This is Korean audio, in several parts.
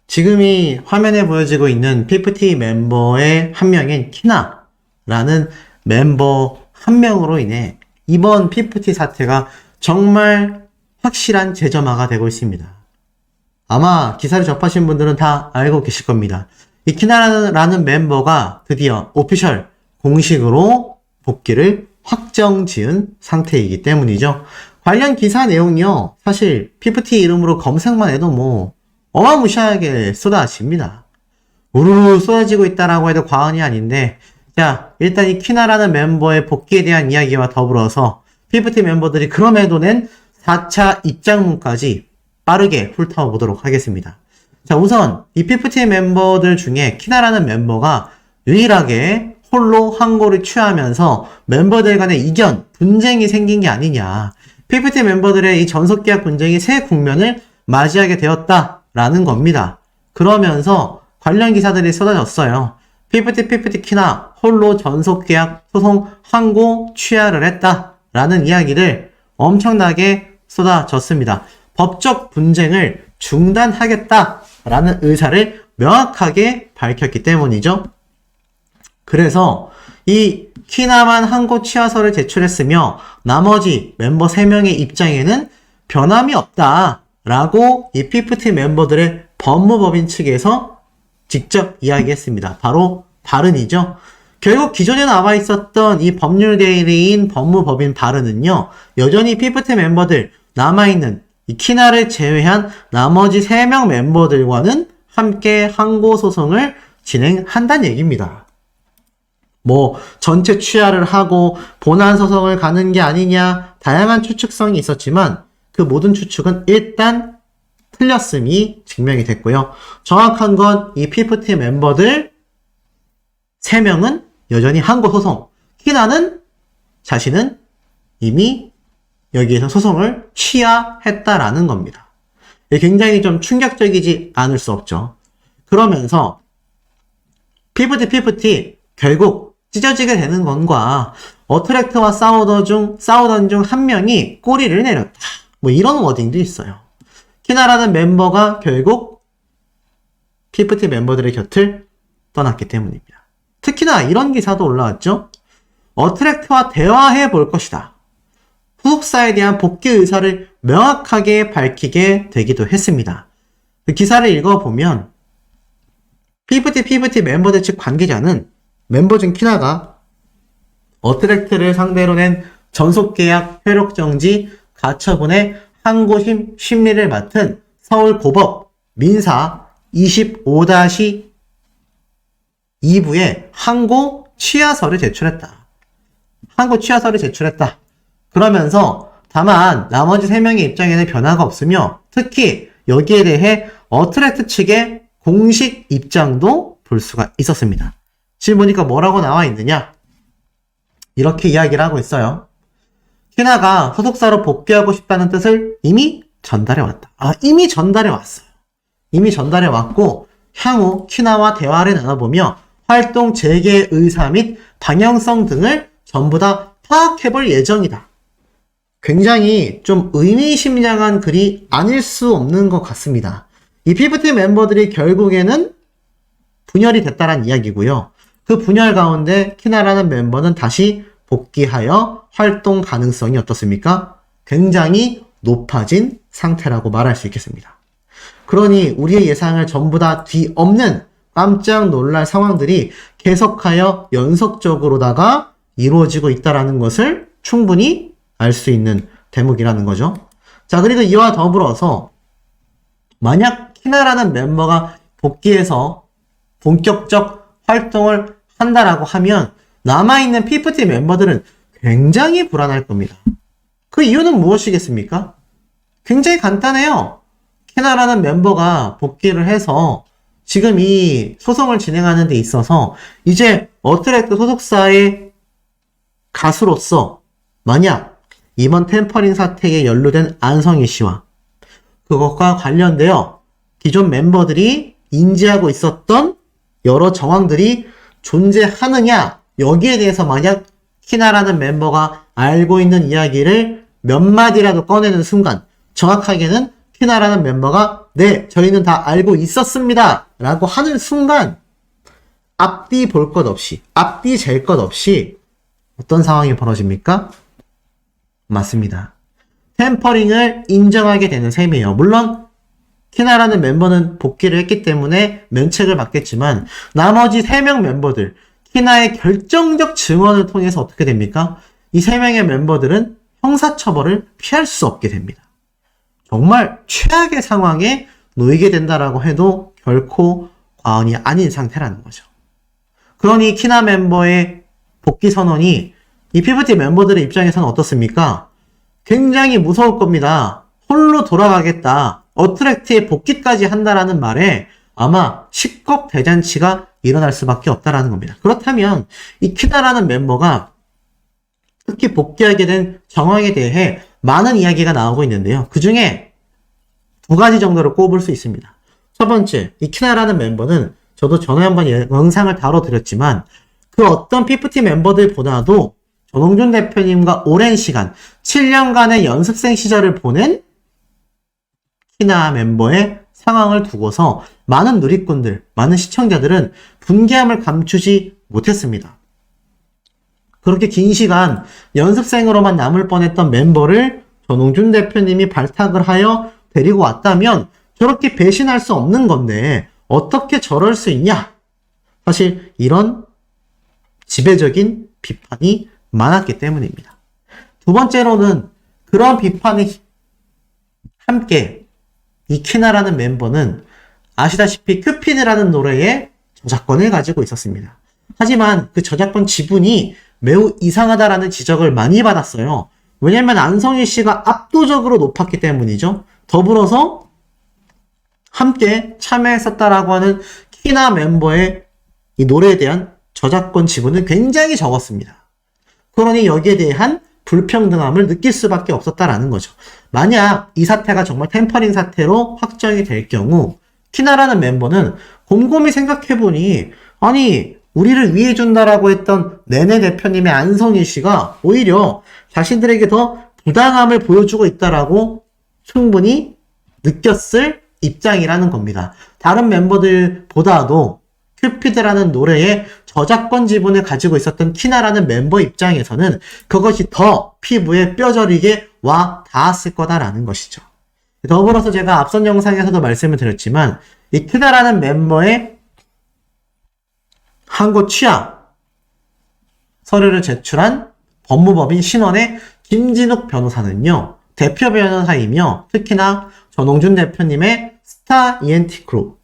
지금이 화면에 보여지고 있는 PFT 멤버의 한 명인 키나라는 멤버 한 명으로 인해 이번 PFT 사태가 정말 확실한 재점화가 되고 있습니다. 아마 기사를 접하신 분들은 다 알고 계실 겁니다. 이 키나라는 멤버가 드디어 오피셜 공식으로 복귀를 확정 지은 상태이기 때문이죠. 관련 기사 내용이요. 사실 PFT 이름으로 검색만 해도 뭐 어마무시하게 쏟아집니다. 우르르 쏟아지고 있다라고 해도 과언이 아닌데, 자, 일단 이 키나라는 멤버의 복귀에 대한 이야기와 더불어서 PFT 멤버들이 그럼에도 낸 4차 입장문까지 빠르게 훑어 보도록 하겠습니다. 자, 우선 이 PFT 멤버들 중에 키나라는 멤버가 유일하게 홀로 항고를 취하면서 멤버들 간의 이견, 분쟁이 생긴 게 아니냐. PFT 멤버들의 이 전속계약 분쟁이 새 국면을 맞이하게 되었다라는 겁니다. 그러면서 관련 기사들이 쏟아졌어요. PFT 키나 홀로 전속계약 소송 항고 취하를 했다라는 이야기를 엄청나게 쏟아졌습니다. 법적 분쟁을 중단하겠다라는 의사를 명확하게 밝혔기 때문이죠. 그래서 이 키나만 항고 취하서를 제출했으며 나머지 멤버 3명의 입장에는 변함이 없다라고 이 PFT 멤버들의 법무법인 측에서 직접 이야기했습니다. 바로 바른이죠. 결국 기존에 나와 있었던 이 법률 대리인 법무법인 바른은요, 여전히 PFT 멤버들 남아있는 이 키나를 제외한 나머지 3명 멤버들과는 함께 항고 소송을 진행한다는 얘기입니다. 뭐 전체 취하를 하고 본안 소송을 가는 게 아니냐, 다양한 추측성이 있었지만 그 모든 추측은 일단 틀렸음이 증명이 됐고요. 정확한 건 이 PFT 멤버들 3명은 여전히 항고 소송, 키나는 자신은 이미 여기에서 소송을 취하했다라는 겁니다. 굉장히 좀 충격적이지 않을 수 없죠. 그러면서 PFT 결국 찢어지게 되는 건과 어트랙트와 싸우던 중 한 명이 꼬리를 내렸다. 뭐 이런 워딩도 있어요. 키나라는 멤버가 결국 PFT 멤버들의 곁을 떠났기 때문입니다. 특히나 이런 기사도 올라왔죠. 어트랙트와 대화해 볼 것이다. 소속사에 대한 복귀 의사를 명확하게 밝히게 되기도 했습니다. 그 기사를 읽어보면 PFT 멤버들 측 관계자는 멤버 중 키나가 어트랙트를 상대로 낸 전속계약 효력정지 가처분의 항고심 심리를 맡은 서울고법 민사 25-2부에 항고 취하서를 제출했다. 그러면서 다만 나머지 3명의 입장에는 변화가 없으며 특히 여기에 대해 어트랙트 측의 공식 입장도 볼 수가 있었습니다. 지금 보니까 뭐라고 나와 있느냐? 이렇게 이야기를 하고 있어요. 키나가 소속사로 복귀하고 싶다는 뜻을 이미 전달해 왔다. 이미 전달해 왔어요. 이미 전달해 왔고 향후 키나와 대화를 나눠보며 활동 재개 의사 및 방향성 등을 전부 다 파악해 볼 예정이다. 굉장히 좀 의미심장한 글이 아닐 수 없는 것 같습니다. 이 PFT 멤버들이 결국에는 분열이 됐다는 이야기고요. 그 분열 가운데 키나라는 멤버는 다시 복귀하여 활동 가능성이 어떻습니까? 굉장히 높아진 상태라고 말할 수 있겠습니다. 그러니 우리의 예상을 전부 다 뒤엎는 깜짝 놀랄 상황들이 계속하여 연속적으로다가 이루어지고 있다는 것을 충분히 알 수 있는 대목이라는 거죠. 자, 그리고 이와 더불어서 만약 키나라는 멤버가 복귀해서 본격적 활동을 한다라고 하면 남아있는 PFT 멤버들은 굉장히 불안할 겁니다. 그 이유는 무엇이겠습니까? 굉장히 간단해요. 키나라는 멤버가 복귀를 해서 지금 이 소송을 진행하는 데 있어서 이제 어트랙트 소속사의 가수로서 만약 이번 템퍼링 사태에 연루된 안성희 씨와 그것과 관련되어 기존 멤버들이 인지하고 있었던 여러 정황들이 존재하느냐, 여기에 대해서 만약 키나라는 멤버가 알고 있는 이야기를 몇 마디라도 꺼내는 순간 정확하게는 키나라는 멤버가 네, 저희는 다 알고 있었습니다 라고 하는 순간 앞뒤 볼 것 없이, 앞뒤 잴 것 없이 어떤 상황이 벌어집니까? 맞습니다. 템퍼링을 인정하게 되는 셈이에요. 물론 키나라는 멤버는 복귀를 했기 때문에 면책을 받겠지만 나머지 3명 멤버들, 키나의 결정적 증언을 통해서 어떻게 됩니까? 이 3명의 멤버들은 형사처벌을 피할 수 없게 됩니다. 정말 최악의 상황에 놓이게 된다라고 해도 결코 과언이 아닌 상태라는 거죠. 그러니 키나 멤버의 복귀 선언이 이 PVT 멤버들의 입장에서는 어떻습니까? 굉장히 무서울 겁니다. 홀로 돌아가겠다. 어트랙트에 복귀까지 한다라는 말에 아마 식겁 대잔치가 일어날 수밖에 없다라는 겁니다. 그렇다면 이 키나라는 멤버가 특히 복귀하게 된 정황에 대해 많은 이야기가 나오고 있는데요. 그 중에 2가지 정도를 꼽을 수 있습니다. 첫 번째, 이 키나라는 멤버는 저도 전에 한번 영상을 다뤄드렸지만 그 어떤 PFT 멤버들보다도 전홍준 대표님과 오랜 시간 7년간의 연습생 시절을 보낸 키나 멤버의 상황을 두고서 많은 누리꾼들, 많은 시청자들은 분개함을 감추지 못했습니다. 그렇게 긴 시간 연습생으로만 남을 뻔했던 멤버를 전홍준 대표님이 발탁을 하여 데리고 왔다면 저렇게 배신할 수 없는 건데 어떻게 저럴 수 있냐? 사실 이런 지배적인 비판이 많았기 때문입니다. 두 번째로는 그런 비판이 함께 이 키나라는 멤버는 아시다시피 큐피드라는 노래의 저작권을 가지고 있었습니다. 하지만 그 저작권 지분이 매우 이상하다라는 지적을 많이 받았어요. 왜냐면 안성일 씨가 압도적으로 높았기 때문이죠. 더불어서 함께 참여했었다라고 하는 키나 멤버의 이 노래에 대한 저작권 지분은 굉장히 적었습니다. 그러니 여기에 대한 불평등함을 느낄 수밖에 없었다라는 거죠. 만약 이 사태가 정말 템퍼링 사태로 확정이 될 경우 키나라는 멤버는 곰곰이 생각해보니 아니 우리를 위해준다라고 했던 내내 대표님의 안성일 씨가 오히려 자신들에게 더 부당함을 보여주고 있다라고 충분히 느꼈을 입장이라는 겁니다. 다른 member들보다도 큐피드라는 노래의 저작권 지분을 가지고 있었던 키나라는 멤버 입장에서는 그것이 더 피부에 뼈저리게 와 닿았을 거다라는 것이죠. 더불어서 제가 앞선 영상에서도 말씀을 드렸지만 이 키나라는 멤버의 항고 취하 서류를 제출한 법무법인 신원의 김진욱 변호사는요, 대표 변호사이며 특히나 전홍준 대표님의 스타 ENT 그룹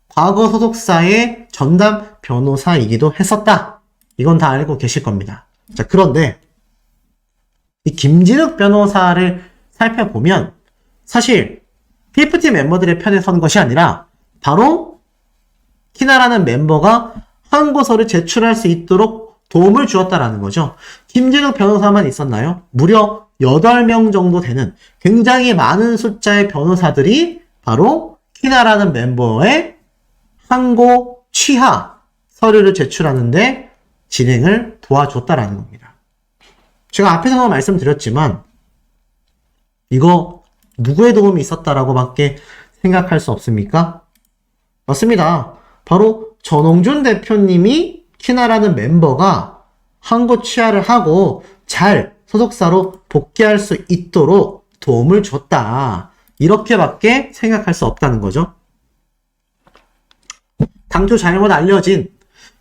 과거 소속사의 전담 변호사이기도 했었다. 이건 다 알고 계실 겁니다. 자, 그런데 이 김진욱 변호사를 살펴보면 사실 PFT 멤버들의 편에 선 것이 아니라 바로 키나라는 멤버가 항고서를 제출할 수 있도록 도움을 주었다라는 거죠. 김진욱 변호사만 있었나요? 무려 8명 정도 되는 굉장히 많은 숫자의 변호사들이 바로 키나라는 멤버의 항고 취하 서류를 제출하는데 진행을 도와줬다라는 겁니다. 제가 앞에서도 말씀드렸지만 이거 누구의 도움이 있었다라고 밖에 생각할 수 없습니까? 맞습니다. 바로 전홍준 대표님이 키나라는 멤버가 항고 취하를 하고 잘 소속사로 복귀할 수 있도록 도움을 줬다. 이렇게밖에 생각할 수 없다는 거죠. 당초 잘못 알려진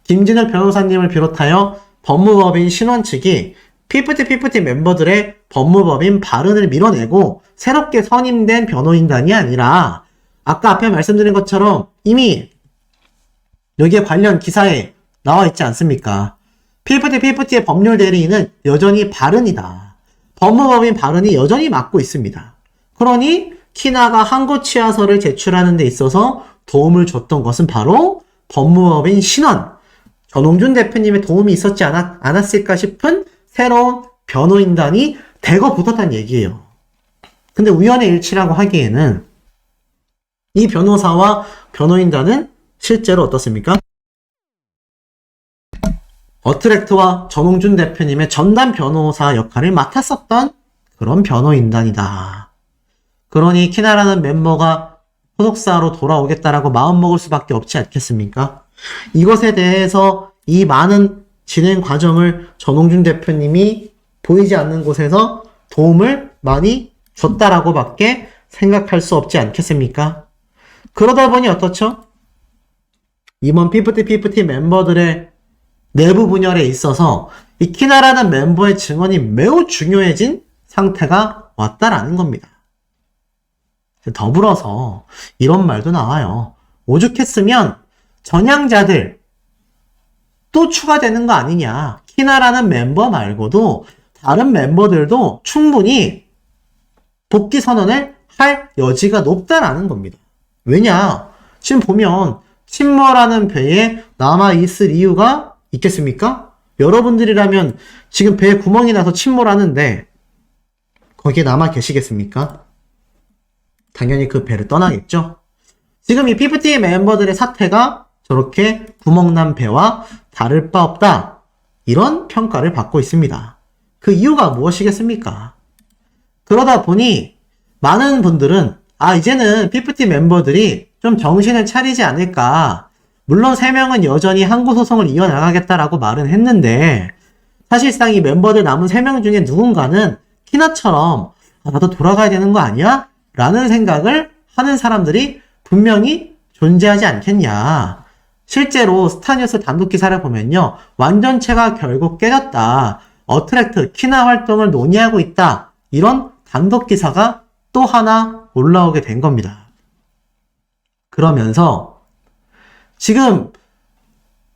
김진욱 변호사님을 비롯하여 법무법인 신원 측이 PFT 멤버들의 법무법인 발언을 밀어내고 새롭게 선임된 변호인단이 아니라 아까 앞에 말씀드린 것처럼 이미 여기에 관련 기사에 나와 있지 않습니까? PFT의 법률 대리인은 여전히 발언이다. 법무법인 발언이 여전히 맡고 있습니다. 그러니 키나가 항고 취하서를 제출하는 데 있어서 도움을 줬던 것은 바로 법무법인 신원, 전홍준 대표님의 도움이 있었지 않았을까 싶은 새로운 변호인단이 대거 붙었다는 얘기예요. 근데 우연의 일치라고 하기에는 이 변호사와 변호인단은 실제로 어떻습니까? 어트랙트와 전홍준 대표님의 전담 변호사 역할을 맡았었던 그런 변호인단이다. 그러니 키나라는 멤버가 소속사로 돌아오겠다라고 마음먹을 수밖에 없지 않겠습니까? 이것에 대해서 이 많은 진행 과정을 전홍준 대표님이 보이지 않는 곳에서 도움을 많이 줬다라고 밖에 생각할 수 없지 않겠습니까? 그러다 보니 어떻죠? 이번 피프티 멤버들의 내부 분열에 있어서 이 키나라는 멤버의 증언이 매우 중요해진 상태가 왔다라는 겁니다. 더불어서 이런 말도 나와요. 오죽했으면 전향자들 또 추가되는 거 아니냐. 키나라는 멤버 말고도 다른 멤버들도 충분히 복귀 선언을 할 여지가 높다라는 겁니다. 왜냐? 지금 보면 침몰하는 배에 남아있을 이유가 있겠습니까? 여러분들이라면 지금 배에 구멍이 나서 침몰하는데 거기에 남아 계시겠습니까? 당연히 그 배를 떠나겠죠? 지금 이 피프티 멤버들의 사태가 저렇게 구멍난 배와 다를 바 없다. 이런 평가를 받고 있습니다. 그 이유가 무엇이겠습니까? 그러다 보니 많은 분들은 이제는 피프티 멤버들이 좀 정신을 차리지 않을까. 물론 3명은 여전히 항고 소송을 이어나가겠다라고 말은 했는데 사실상 이 멤버들 남은 3명 중에 누군가는 키나처럼 나도 돌아가야 되는 거 아니야? 라는 생각을 하는 사람들이 분명히 존재하지 않겠냐. 실제로 스타뉴스 단독 기사를 보면요. 완전체가 결국 깨졌다. 어트랙트, 키나 활동을 논의하고 있다. 이런 단독 기사가 또 하나 올라오게 된 겁니다. 그러면서 지금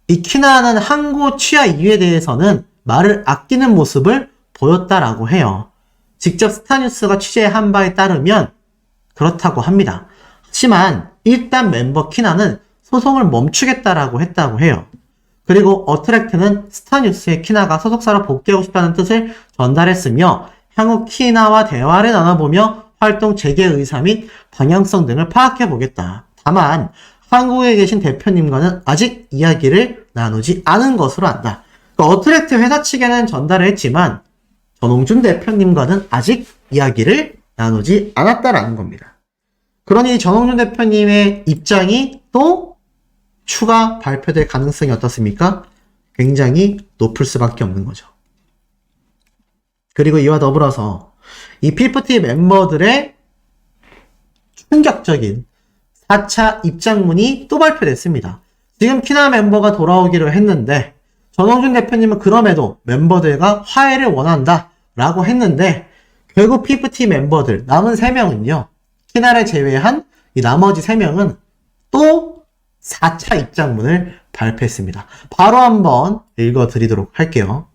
이 키나는 항고 취하 이유에 대해서는 말을 아끼는 모습을 보였다라고 해요. 직접 스타뉴스가 취재한 바에 따르면 그렇다고 합니다. 하지만 일단 멤버 키나는 소송을 멈추겠다라고 했다고 해요. 그리고 어트랙트는 스타뉴스에 키나가 소속사로 복귀하고 싶다는 뜻을 전달했으며 향후 키나와 대화를 나눠보며 활동 재개 의사 및 방향성 등을 파악해보겠다. 다만 한국에 계신 대표님과는 아직 이야기를 나누지 않은 것으로 안다. 그러니까 어트랙트 회사 측에는 전달을 했지만 전홍준 대표님과는 아직 이야기를 나누지 않았다라는 겁니다. 그러니 전홍준 대표님의 입장이 또 추가 발표될 가능성이 어떻습니까? 굉장히 높을 수밖에 없는 거죠. 그리고 이와 더불어서 이 피프티 멤버들의 충격적인 4차 입장문이 또 발표됐습니다. 지금 키나 멤버가 돌아오기로 했는데 전홍준 대표님은 그럼에도 멤버들과 화해를 원한다 라고 했는데 결국 피프티 멤버들 남은 3명은요. 키나를 제외한 이 나머지 3명은 또 4차 입장문을 발표했습니다. 바로 한번 읽어드리도록 할게요.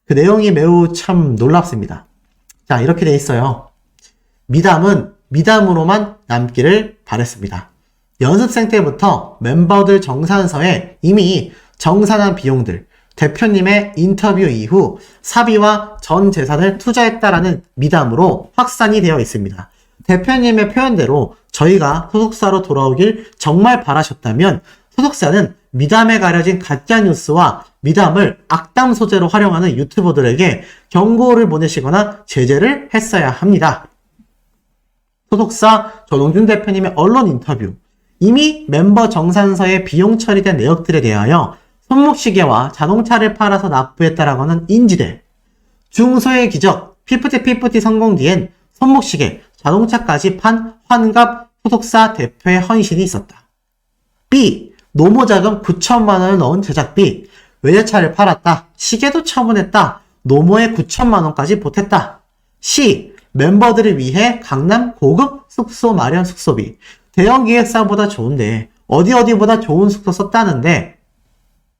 그 내용이 매우 참 놀랍습니다. 자, 이렇게 돼 있어요. 미담은 미담으로만 남기를 바랬습니다. 연습생 때부터 멤버들 정산서에 이미 정산한 비용들, 대표님의 인터뷰 이후 사비와 전 재산을 투자했다라는 미담으로 확산이 되어 있습니다. 대표님의 표현대로 저희가 소속사로 돌아오길 정말 바라셨다면 소속사는 미담에 가려진 가짜뉴스와 미담을 악담 소재로 활용하는 유튜버들에게 경고를 보내시거나 제재를 했어야 합니다. 소속사 전홍준 대표님의 언론 인터뷰. 이미 멤버 정산서에 비용 처리된 내역들에 대하여 손목시계와 자동차를 팔아서 납부했다라고는 인지대. 중소의 기적, 피프티 성공 뒤엔 손목시계, 자동차까지 판 환갑 소속사 대표의 헌신이 있었다. B. 노모자금 9천만 원을 넣은 제작비. 외제차를 팔았다. 시계도 처분했다. 노모에 9천만 원까지 보탰다. C. 멤버들을 위해 강남 고급 숙소 마련 숙소비. 대형 기획사보다 좋은데 어디보다 좋은 숙소 썼다는데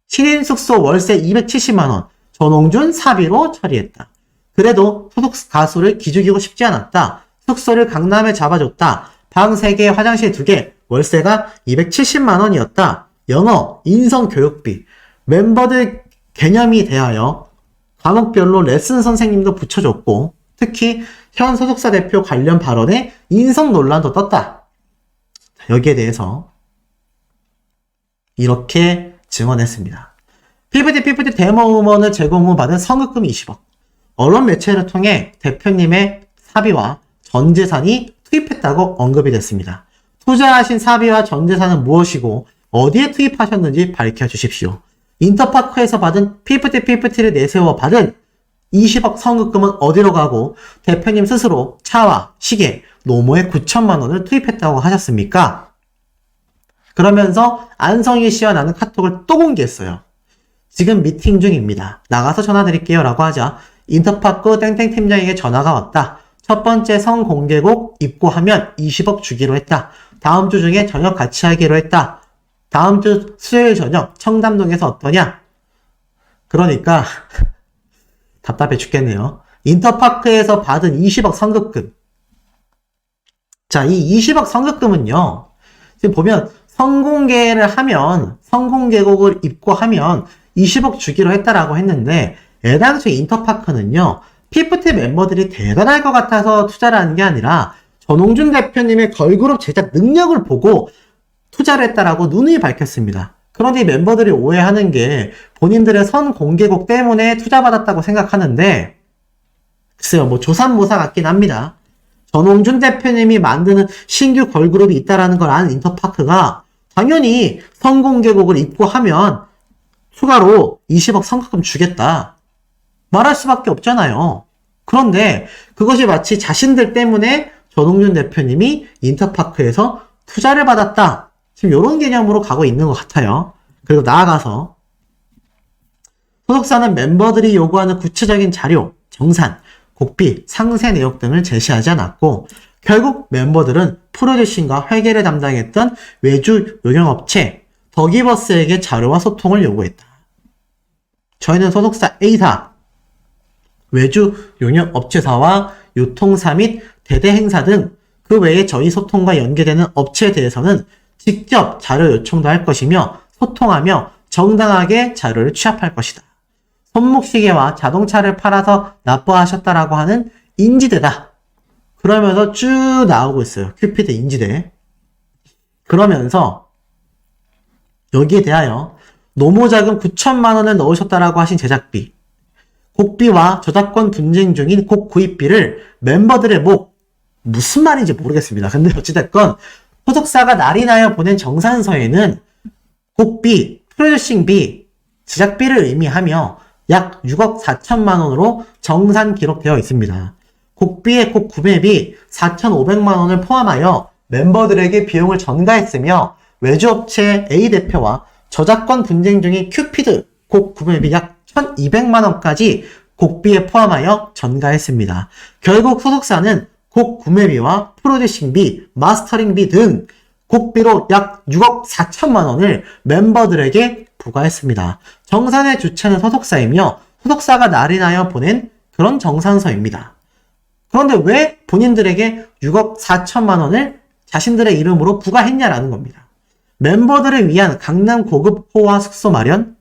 신인 숙소 월세 270만 원 전홍준 사비로 처리했다. 그래도 소속 가수를 기죽이고 싶지 않았다. 숙소를 강남에 잡아줬다. 방 3개, 화장실 2개, 월세가 270만 원이었다. 영어, 인성 교육비, 멤버들 개념이 대하여 과목별로 레슨 선생님도 붙여줬고 특히 현 소속사 대표 관련 발언에 인성 논란도 떴다. 여기에 대해서 이렇게 증언했습니다. 피프티 데모 음원을 제공 후 받은 성급금 20억. 언론 매체를 통해 대표님의 사비와 전 재산이 투입했다고 언급이 됐습니다. 투자하신 사비와 전 재산은 무엇이고 어디에 투입하셨는지 밝혀주십시오. 인터파크에서 받은 피프티를 내세워 받은 20억 선급금은 어디로 가고 대표님 스스로 차와 시계, 노모에 9천만 원을 투입했다고 하셨습니까? 그러면서 안성희 씨와 나는 카톡을 또 공개했어요. 지금 미팅 중입니다. 나가서 전화 드릴게요 라고 하자 인터파크 땡땡 팀장에게 전화가 왔다. 첫 번째 성공개곡 입고하면 20억 주기로 했다. 다음 주 중에 저녁 같이 하기로 했다. 다음 주 수요일 저녁 청담동에서 어떠냐? 그러니까 답답해 죽겠네요. 인터파크에서 받은 20억 선급금. 자, 이 20억 선급금은요. 지금 보면 성공개를 하면 성공개곡을 입고하면 20억 주기로 했다라고 했는데 애당초 인터파크는요. 피프티 멤버들이 대단할 것 같아서 투자를 하는 게 아니라 전홍준 대표님의 걸그룹 제작 능력을 보고 투자를 했다라고 누누이 밝혔습니다. 그런데 이 멤버들이 오해하는 게 본인들의 선공개곡 때문에 투자받았다고 생각하는데 글쎄요, 뭐 조삼모사 같긴 합니다. 전홍준 대표님이 만드는 신규 걸그룹이 있다라는 걸 아는 인터파크가 당연히 선공개곡을 입고하면 추가로 20억 선급금 주겠다 말할 수밖에 없잖아요. 그런데 그것이 마치 자신들 때문에 전홍준 대표님이 인터파크에서 투자를 받았다. 지금 이런 개념으로 가고 있는 것 같아요. 그리고 나아가서 소속사는 멤버들이 요구하는 구체적인 자료, 정산, 곡비, 상세 내역 등을 제시하지 않았고 결국 멤버들은 프로듀싱과 회계를 담당했던 외주 용역업체 더기버스에게 자료와 소통을 요구했다. 저희는 소속사 A사, 외주 용역업체사와 유통사 및 대대행사 등 그 외에 저희 소통과 연계되는 업체에 대해서는 직접 자료 요청도 할 것이며 소통하며 정당하게 자료를 취합할 것이다. 손목시계와 자동차를 팔아서 납부하셨다라고 하는 인지대다. 그러면서 쭉 나오고 있어요. 큐피드 인지대. 그러면서 여기에 대하여 노모자금 9천만 원을 넣으셨다라고 하신 제작비, 곡비와 저작권 분쟁 중인 곡 구입비를 멤버들의 무슨 말인지 모르겠습니다. 근데 어찌됐건 소속사가 날인하여 보낸 정산서에는 곡비, 프로듀싱비, 제작비를 의미하며 약 6억 4천만 원으로 정산 기록되어 있습니다. 곡비의 곡 구매비 4,500만 원을 포함하여 멤버들에게 비용을 전가했으며 외주업체 A 대표와 저작권 분쟁 중인 큐피드 곡 구매비 약 1,200만 원까지 곡비에 포함하여 전가했습니다. 결국 소속사는 곡 구매비와 프로듀싱비, 마스터링비 등 곡비로 약 6억 4천만 원을 멤버들에게 부과했습니다. 정산의 주체는 소속사이며 소속사가 날인하여 보낸 그런 정산서입니다. 그런데 왜 본인들에게 6억 4천만 원을 자신들의 이름으로 부과했냐라는 겁니다. 멤버들을 위한 강남 고급 호화 숙소 마련,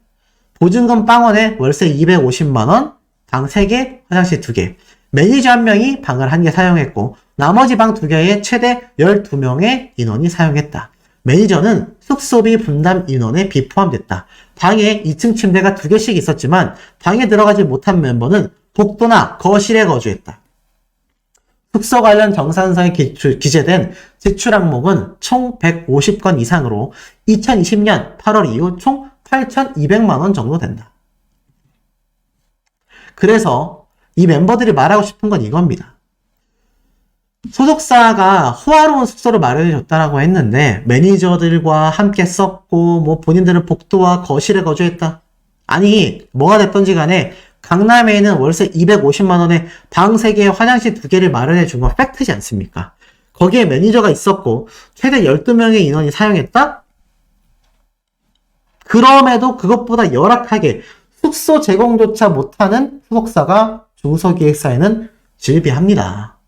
보증금 빵원에 월세 250만 원, 방 3개, 화장실 2개, 매니저 1명이 방을 1개 사용했고 나머지 방 2개에 최대 12명의 인원이 사용했다. 매니저는 숙소비 분담 인원에 비포함됐다. 방에 2층 침대가 2개씩 있었지만 방에 들어가지 못한 멤버는 복도나 거실에 거주했다. 숙소 관련 정산서에 기재된 지출 항목은 총 150건 이상으로 2020년 8월 이후 총 8,200만 원 정도 된다. 그래서 이 멤버들이 말하고 싶은 건 이겁니다. 소속사가 호화로운 숙소를 마련해줬다라고 했는데 매니저들과 함께 썼고 본인들은 복도와 거실에 거주했다. 아니 뭐가 됐던지 간에 강남에 있는 월세 250만 원에 방 3개, 화장실 2개를 마련해준 건 팩트지 않습니까? 거기에 매니저가 있었고 최대 12명의 인원이 사용했다? 그럼에도 그것보다 열악하게 숙소 제공조차 못하는 소속사가 중소기획사에는 질비합니다.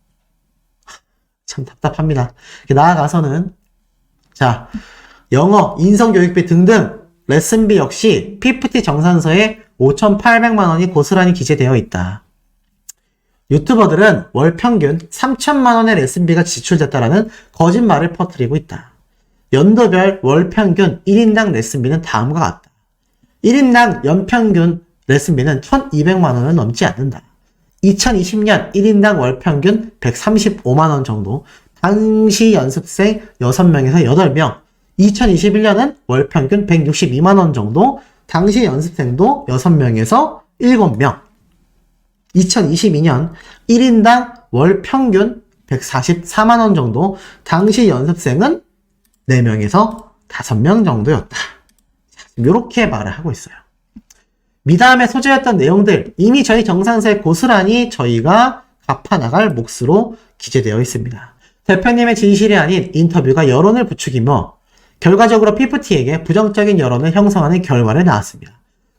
참 답답합니다. 나아가서는 자 영어, 인성교육비 등등 레슨비 역시 PPT 정산서에 5,800만 원이 고스란히 기재되어 있다. 유튜버들은 월 평균 3천만 원의 레슨비가 지출됐다라는 거짓말을 퍼뜨리고 있다. 연도별 월 평균 1인당 레슨비는 다음과 같다. 1인당 연평균 레슨비는 1,200만 원을 넘지 않는다. 2020년 1인당 월 평균 135만원 정도, 당시 연습생 6명에서 8명, 2021년은 월 평균 162만원 정도, 당시 연습생도 6명에서 7명, 2022년 1인당 월 평균 144만원 정도, 당시 연습생은 4명에서 5명 정도였다. 이렇게 말을 하고 있어요. 미담의 소재였던 내용들 이미 저희 정상세 고스란히 저희가 갚아나갈 몫으로 기재되어 있습니다. 대표님의 진실이 아닌 인터뷰가 여론을 부추기며 결과적으로 PFT에게 부정적인 여론을 형성하는 결과를 낳았습니다.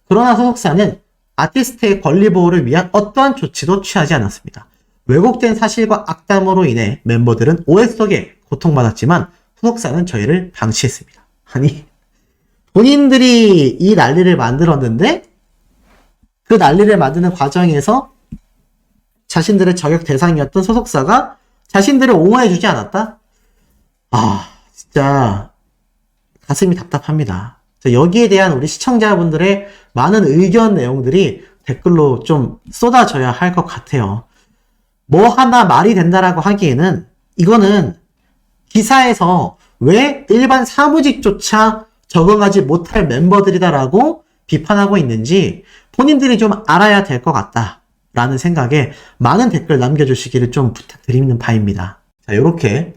그러나 소속사는 아티스트의 권리 보호를 위한 어떠한 조치도 취하지 않았습니다. 왜곡된 사실과 악담으로 인해 멤버들은 오해 속에 고통받았지만 소속사는 저희를 방치했습니다. 아니, 본인들이 이 난리를 만들었는데 그 난리를 만드는 과정에서 자신들의 저격 대상이었던 소속사가 자신들을 옹호해주지 않았다? 아, 진짜 가슴이 답답합니다. 여기에 대한 우리 시청자분들의 많은 의견 내용들이 댓글로 좀 쏟아져야 할 것 같아요. 뭐 하나 말이 된다라고 하기에는 이거는 기사에서 왜 일반 사무직조차 적응하지 못할 멤버들이다라고 비판하고 있는지 본인들이 좀 알아야 될 것 같다라는 생각에 많은 댓글 남겨주시기를 좀 부탁드리는 바입니다. 자, 요렇게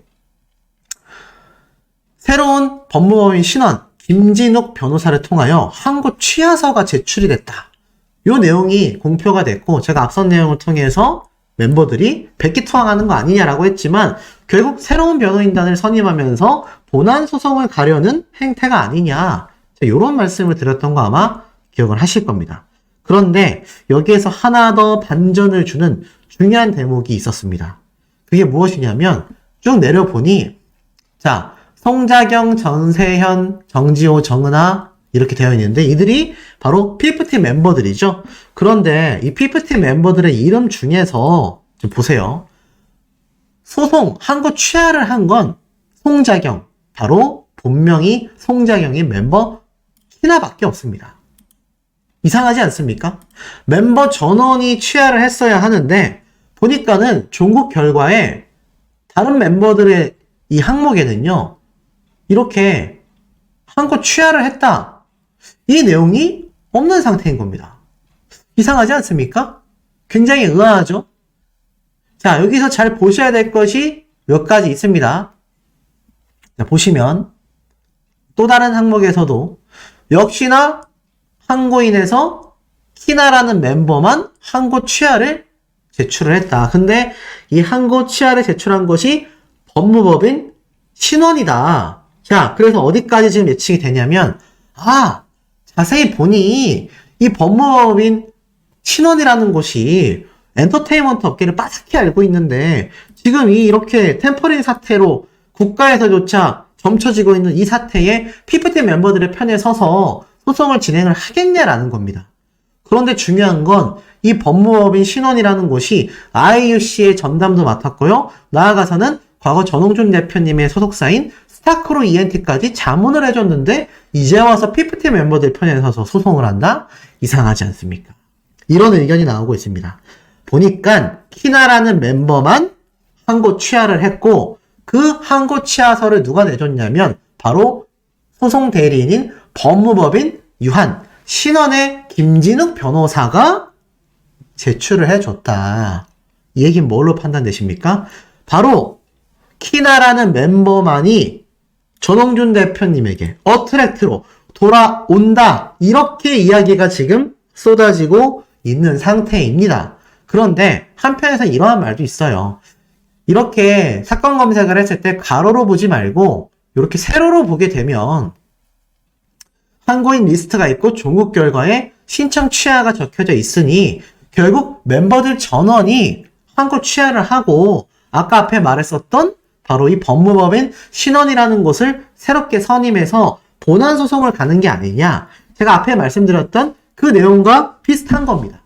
새로운 법무법인 신원 김진욱 변호사를 통하여 항고 취하서가 제출이 됐다. 요 내용이 공표가 됐고 제가 앞선 내용을 통해서 멤버들이 백기투항하는 거 아니냐라고 했지만 결국 새로운 변호인단을 선임하면서 본안 소송을 가려는 행태가 아니냐, 이런 말씀을 드렸던 거 아마 기억을 하실 겁니다. 그런데 여기에서 하나 더 반전을 주는 중요한 대목이 있었습니다. 그게 무엇이냐면 쭉 내려보니 자, 송자경, 전세현, 정지호, 정은아 이렇게 되어 있는데 이들이 바로 PFT 멤버들이죠. 그런데 이 PFT 멤버들의 이름 중에서 좀 보세요. 소송, 항고 취하를 한 건 송자경, 바로 본명이 송자경인 멤버 희나밖에 없습니다. 이상하지 않습니까? 멤버 전원이 취하를 했어야 하는데 보니까는 종국 결과에 다른 멤버들의 이 항목에는요, 이렇게 항고 취하를 했다, 이 내용이 없는 상태인 겁니다. 이상하지 않습니까? 굉장히 의아하죠? 자, 여기서 잘 보셔야 될 것이 몇 가지 있습니다. 자, 보시면 또 다른 항목에서도 역시나 항고인에서 키나라는 멤버만 항고 취하를 제출을 했다. 근데 이 항고 취하를 제출한 것이 법무법인 신원이다. 자, 그래서 어디까지 지금 예측이 되냐면, 자세히 보니 이 법무법인 신원이라는 곳이 엔터테인먼트 업계를 빠삭히 알고 있는데 지금 이렇게 템퍼링 사태로 국가에서조차 점쳐지고 있는 이 사태에 PFT 멤버들의 편에 서서 소송을 진행을 하겠냐라는 겁니다. 그런데 중요한 건 이 법무법인 신원이라는 곳이 IUC의 전담도 맡았고요. 나아가서는 과거 전홍준 대표님의 소속사인 스타크로 ENT까지 자문을 해줬는데 이제 와서 PFT 멤버들 편에 서서 소송을 한다? 이상하지 않습니까? 이런 의견이 나오고 있습니다. 보니까 키나라는 멤버만 항고 취하를 했고 그 항고 취하서를 누가 내줬냐면 바로 소송 대리인인 법무법인 유한 신원의 김진욱 변호사가 제출을 해줬다. 이 얘기는 뭘로 판단되십니까? 바로 키나라는 멤버만이 전홍준 대표님에게 어트랙트로 돌아온다, 이렇게 이야기가 지금 쏟아지고 있는 상태입니다. 그런데 한편에서 이러한 말도 있어요. 이렇게 사건 검색을 했을 때 가로로 보지 말고 이렇게 세로로 보게 되면 항고인 리스트가 있고 종국 결과에 신청 취하가 적혀져 있으니 결국 멤버들 전원이 항고 취하를 하고 아까 앞에 말했었던 바로 이 법무법인 신원이라는 곳을 새롭게 선임해서 본안 소송을 가는 게 아니냐, 제가 앞에 말씀드렸던 그 내용과 비슷한 겁니다.